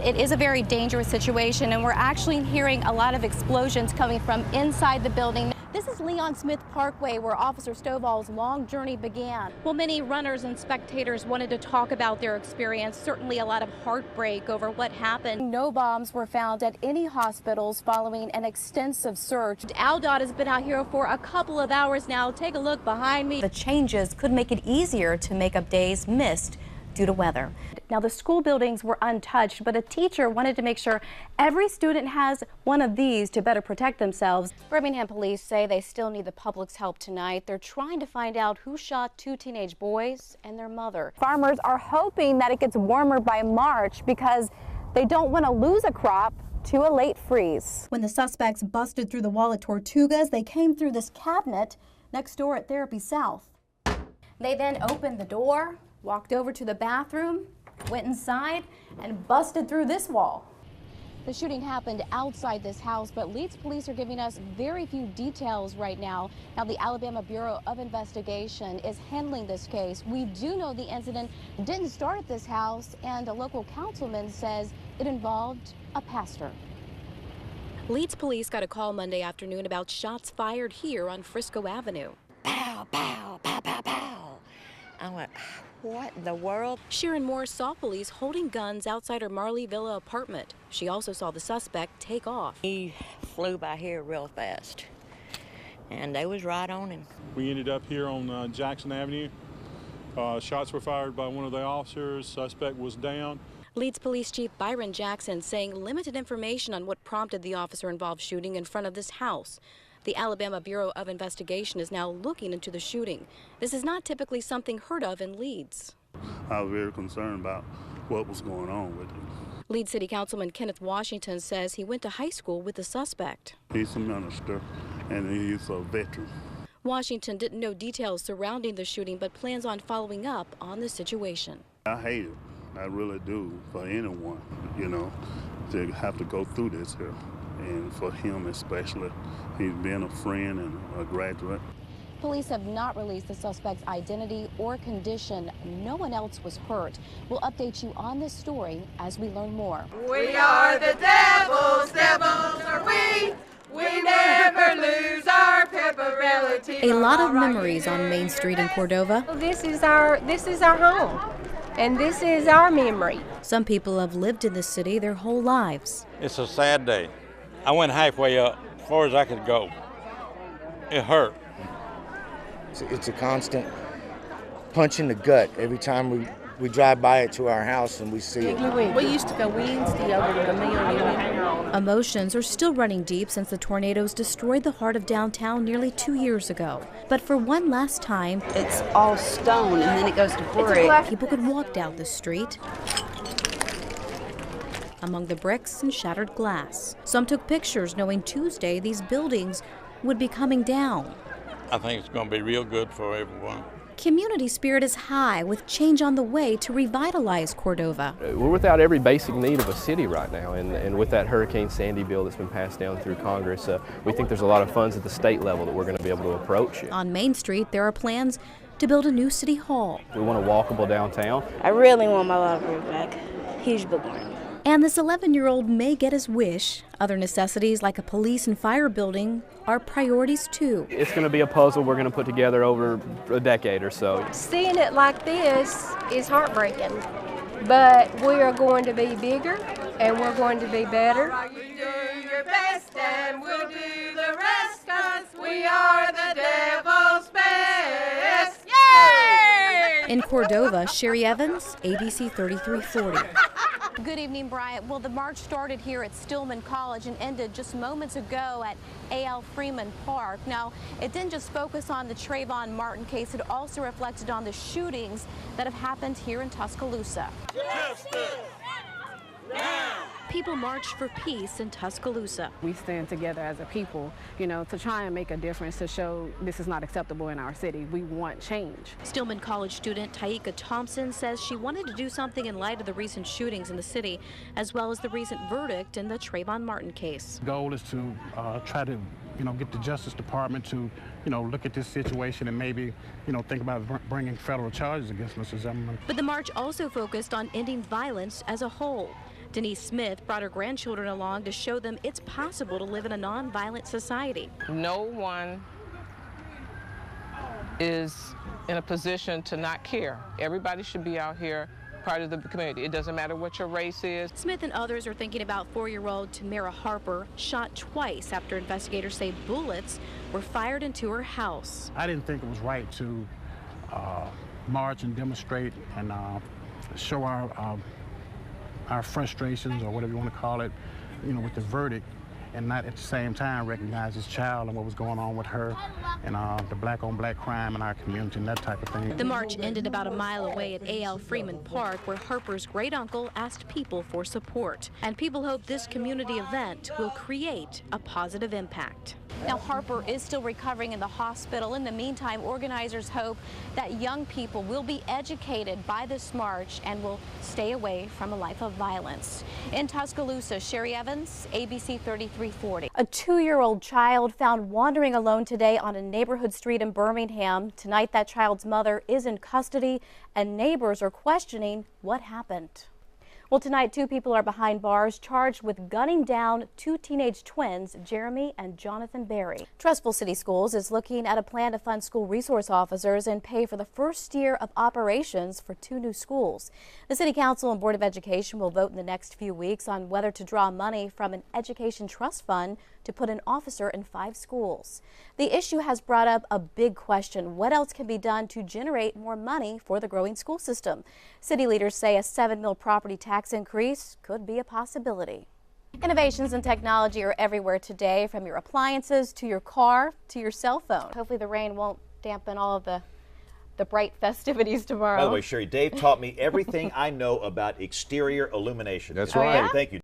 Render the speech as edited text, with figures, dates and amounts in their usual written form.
it is a very dangerous situation, and we're actually hearing a lot of explosions coming from inside the building. This is Leon Smith Parkway, where Officer Stovall's long journey began. Well, many runners and spectators wanted to talk about their experience. Certainly a lot of heartbreak over what happened. No bombs were found at any hospitals following an extensive search. ALDOT has been out here for a couple of hours now. Take a look behind me. The changes could make it easier to make up days missed due to weather. Now, the school buildings were untouched, but a teacher wanted to make sure every student has one of these to better protect themselves. Birmingham police say they still need the public's help tonight. They're trying to find out who shot two teenage boys and their mother. Farmers are hoping that it gets warmer by March because they don't want to lose a crop to a late freeze. When the suspects busted through the wall at Tortugas, they came through this cabinet next door at Therapy South. They then opened the door, walked over to the bathroom, went inside, and busted through this wall. The shooting happened outside this house, but Leeds police are giving us very few details right now. Now, the Alabama Bureau of Investigation is handling this case. We do know the incident didn't start at this house, and a local councilman says it involved a pastor. Leeds police got a call Monday afternoon about shots fired here on Frisco Avenue. Pow, pow, pow, pow, pow. I went, what in the world? Sharon Moore saw police holding guns outside her Marley Villa apartment. She also saw the suspect take off. He flew by here real fast, and they was right on him. We ended up here on Jackson Avenue. Shots were fired by one of the officers. Suspect was down. Leeds Police Chief Byron Jackson saying limited information on what prompted the officer-involved shooting in front of this house. The Alabama Bureau of Investigation is now looking into the shooting. This is not typically something heard of in Leeds. I was very concerned about what was going on with him. Leeds City Councilman Kenneth Washington says he went to high school with the suspect. He's a minister, and he's a veteran. Washington didn't know details surrounding the shooting, but plans on following up on the situation. I hate it. I really do, for anyone, to have to go through this here. And for him especially, he's been a friend and a graduate. Police have not released the suspect's identity or condition. No one else was hurt. We'll update you on this story as we learn more. We are the devils, devils are we. We never lose our pepperellity. A lot of memories on Main Street in Cordova. This is our home, and this is our memory. Some people have lived in this city their whole lives. It's a sad day. I went halfway up, as far as I could go. It hurt. It's a constant punch in the gut every time we drive by it to our house and we see it. We used to go Wednesday over to the mill. Emotions are still running deep since the tornadoes destroyed the heart of downtown nearly 2 years ago. But for one last time, it's all stone and then it goes to brick. People could walk down the street among the bricks and shattered glass. Some took pictures knowing Tuesday these buildings would be coming down. I think it's going to be real good for everyone. Community spirit is high, with change on the way to revitalize Cordova. We're without every basic need of a city right now, and with that Hurricane Sandy bill that's been passed down through Congress, we think there's a lot of funds at the state level that we're going to be able to approach. On Main Street, there are plans to build a new city hall. We want a walkable downtown. I really want my library back. Huge bookworm. And this 11-year-old may get his wish. Other necessities like a police and fire building are priorities too. It's going to be a puzzle we're going to put together over a decade or so. Seeing it like this is heartbreaking, but we are going to be bigger and we're going to be better. You do your best and we'll do the rest, 'cause we are the devil's best. Yay! In Cordova, Sherry Evans, ABC 3340. Good evening, Bryant. Well, the march started here at Stillman College and ended just moments ago at A.L. Freeman Park. Now, it didn't just focus on the Trayvon Martin case, it also reflected on the shootings that have happened here in Tuscaloosa. Justice! Now! People marched for peace in Tuscaloosa. We stand together as a people, to try and make a difference, to show this is not acceptable in our city. We want change. Stillman College student Taika Thompson says she wanted to do something in light of the recent shootings in the city, as well as the recent verdict in the Trayvon Martin case. The goal is to try to, get the Justice Department to, look at this situation and maybe, think about bringing federal charges against Mr. Zimmerman. But the march also focused on ending violence as a whole. Denise Smith brought her grandchildren along to show them it's possible to live in a nonviolent society. No one is in a position to not care. Everybody should be out here, part of the community. It doesn't matter what your race is. Smith and others are thinking about 4-year-old Tamara Harper, shot twice after investigators say bullets were fired into her house. I didn't think it was right to march and demonstrate and show our frustrations, or whatever you want to call it, you know, with the verdict, and not at the same time recognize this child and what was going on with her and the black-on-black crime in our community and that type of thing. The march ended about a mile away at A.L. Freeman Park, where Harper's great-uncle asked people for support. And people hope this community event will create a positive impact. Now, Harper is still recovering in the hospital. In the meantime, organizers hope that young people will be educated by this march and will stay away from a life of violence. In Tuscaloosa, Sherry Evans, ABC 3340. A 2-year-old child found wandering alone today on a neighborhood street in Birmingham. Tonight, that child's mother is in custody, and neighbors are questioning what happened. Well, tonight, 2 people are behind bars charged with gunning down 2 teenage twins, Jeremy and Jonathan Berry. Trustful City Schools is looking at a plan to fund school resource officers and pay for the first year of operations for 2 new schools. The City Council and Board of Education will vote in the next few weeks on whether to draw money from an education trust fund to put an officer in 5 schools. The issue has brought up a big question. What else can be done to generate more money for the growing school system? City leaders say a $7 million property tax increase could be a possibility. Innovations and technology are everywhere today, from your appliances to your car to your cell phone. Hopefully the rain won't dampen all of the bright festivities tomorrow. By the way, Sherry, Dave taught me everything I know about exterior illumination. That's right. Thank you.